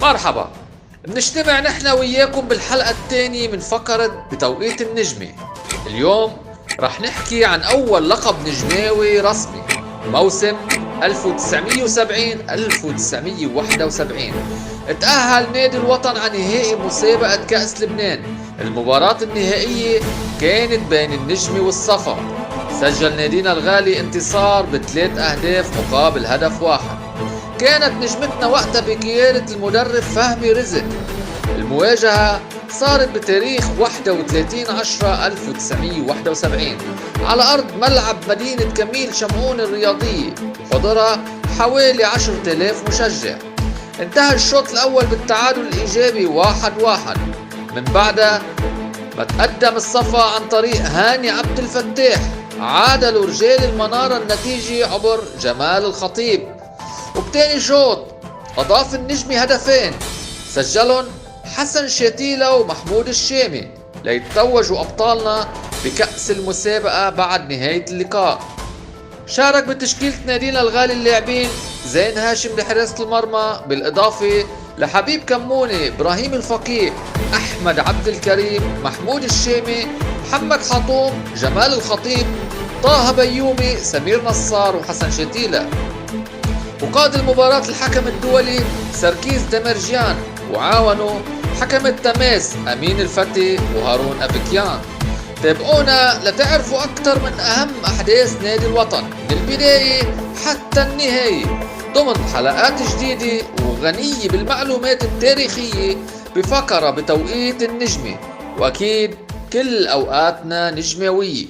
مرحبا. بنجتمع نحن وياكم بالحلقة الثانية من فقرة بتوقيت النجمة. اليوم رح نحكي عن أول لقب نجماوي رسمي موسم 1970-1971. تأهل نادي الوطن عن نهائي مسابقة كأس لبنان. المباراة النهائية كانت بين النجمة والصفا. سجل نادينا الغالي انتصار ب3 أهداف مقابل هدف واحد. كانت نجمتنا وقتها بقيادة المدرب فهمي رزق. المواجهة صارت بتاريخ 31/10/1971 على أرض ملعب مدينة كميل شمعون الرياضية، حضرها حوالي 10,000 مشجع. انتهى الشوط الأول بالتعادل الإيجابي 1-1. من بعدها ما تقدم الصفا عن طريق هاني عبد الفتاح، عادلوا رجال المنارة النتيجة عبر جمال الخطيب. وبتاني شوط أضاف النجمي هدفين سجلهم حسن شتيلة ومحمود الشامي ليتوجوا أبطالنا بكأس المسابقة بعد نهاية اللقاء. شارك بتشكيلة نادينا الغالي اللاعبين زين هاشم لحراسة المرمى، بالإضافة لحبيب كموني، إبراهيم الفقيه، أحمد عبد الكريم، محمود الشامي، محمد حطوم، جمال الخطيب، طه بيومي، سمير نصار وحسن شتيلة. وقاد المباراة الحكم الدولي سركيز دمرجيان، وعاونوا حكم التماس أمين الفتي وهارون أبكيان. تابعونا لتعرفوا أكثر من أهم أحداث نادي الوطن من البداية حتى النهاية ضمن حلقات جديدة وغنية بالمعلومات التاريخية بفقرة بتوقيت النجمة، وأكيد كل أوقاتنا نجماوية.